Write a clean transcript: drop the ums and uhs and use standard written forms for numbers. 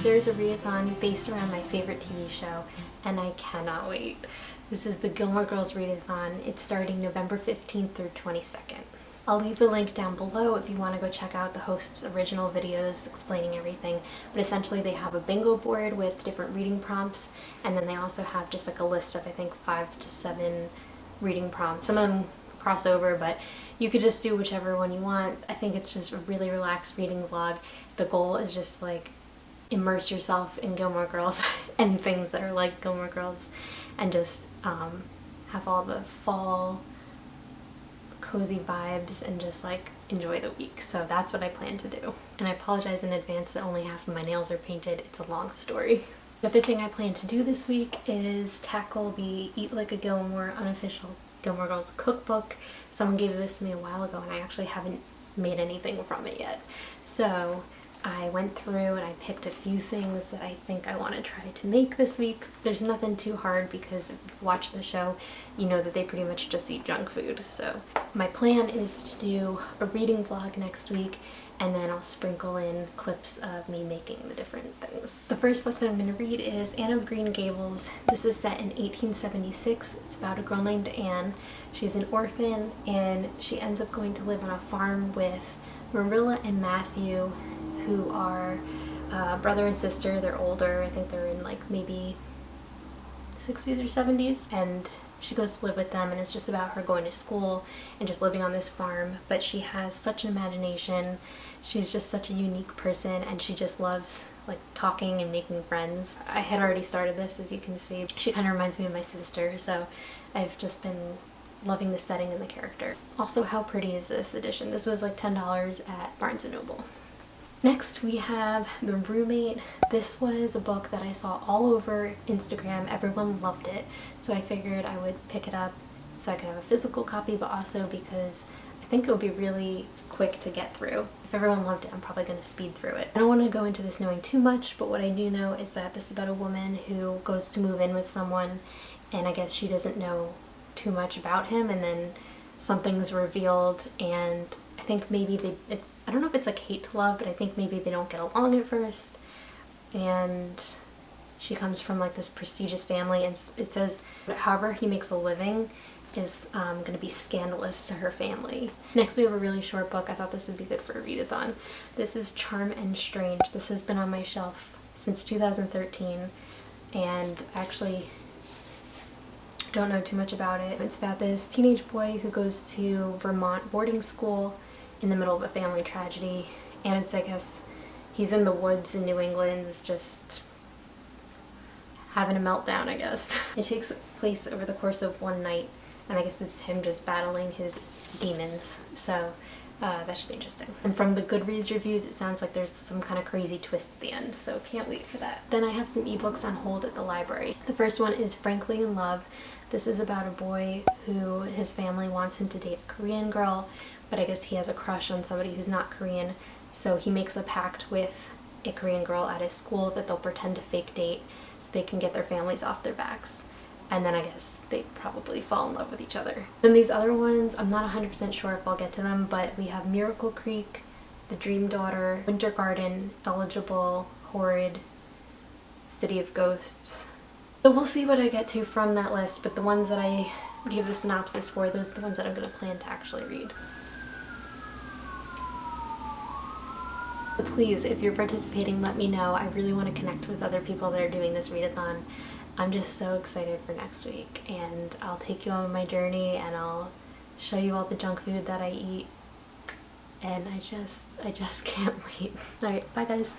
There's a readathon based around my favorite TV show, and I cannot wait. This is the Gilmore Girls Readathon. It's starting November 15th through 22nd. I'll leave a link down below if you want to go check out the hosts' original videos explaining everything. But essentially they have a bingo board with different reading prompts, and then they also have just like a list of I think 5 to 7 reading prompts. Some of them cross over, but you could just do whichever one you want. I think it's just a really relaxed reading vlog. The goal is just like immerse yourself in Gilmore Girls and things that are like Gilmore Girls, and just have all the fall cozy vibes and just like enjoy the week. So that's what I plan to do. And I apologize in advance that only half of my nails are painted. It's a long story. The other thing I plan to do this week is tackle the Eat Like a Gilmore unofficial Gilmore Girls cookbook. Someone gave this to me a while ago and I actually haven't made anything from it yet. So I went through and I picked a few things that I think I want to try to make this week. There's nothing too hard because if you watch the show, you know that they pretty much just eat junk food. So my plan is to do a reading vlog next week, and then I'll sprinkle in clips of me making the different things. The first book that I'm going to read is Anne of Green Gables. This is set in 1876. It's about a girl named Anne. She's an orphan and she ends up going to live on a farm with Marilla and Matthew, who are brother and sister. They're older. I think they're in like maybe 60s or 70s, and she goes to live with them, and it's just about her going to school and just living on this farm. But she has such an imagination. She's just such a unique person, and she just loves like talking and making friends. I had already started this, as you can see. She kind of reminds me of my sister, so I've just been loving the setting and the character. Also, how pretty is this edition? This was like $10 at Barnes & Noble. Next we have The Roommate. This was a book that I saw all over Instagram. Everyone loved it, so I figured I would pick it up so I could have a physical copy, but also because I think it would be really quick to get through. If everyone loved it, I'm probably going to speed through it. I don't want to go into this knowing too much, but what I do know is that this is about a woman who goes to move in with someone, and I guess she doesn't know too much about him, and then something's revealed, and I think maybe I don't know if it's like hate to love, but I think maybe they don't get along at first. And she comes from like this prestigious family, and it says however he makes a living is going to be scandalous to her family. Next we have a really short book. I thought this would be good for a readathon. This is Charm and Strange. This has been on my shelf since 2013, and actually don't know too much about it. It's about this teenage boy who goes to Vermont boarding school in the middle of a family tragedy, and it's, I guess, he's in the woods in New England, is just having a meltdown, I guess. It takes place over the course of one night, and I guess it's him just battling his demons, so that should be interesting. And from the Goodreads reviews, it sounds like there's some kind of crazy twist at the end, so can't wait for that. Then I have some ebooks on hold at the library. The first one is Frankly in Love. This is about a boy who his family wants him to date a Korean girl, but I guess he has a crush on somebody who's not Korean, so he makes a pact with a Korean girl at his school that they'll pretend to fake date so they can get their families off their backs. And then I guess they probably fall in love with each other. Then these other ones, I'm not 100% sure if I'll get to them, but we have Miracle Creek, The Dream Daughter, Winter Garden, Eligible, Horrid, City of Ghosts. So we'll see what I get to from that list, but the ones that I give the synopsis for, those are the ones that I'm going to plan to actually read. Please, if you're participating, let me know. I really want to connect with other people that are doing this readathon. I'm just so excited for next week, and I'll take you on my journey, and I'll show you all the junk food that I eat, and I just can't wait. Alright, bye guys.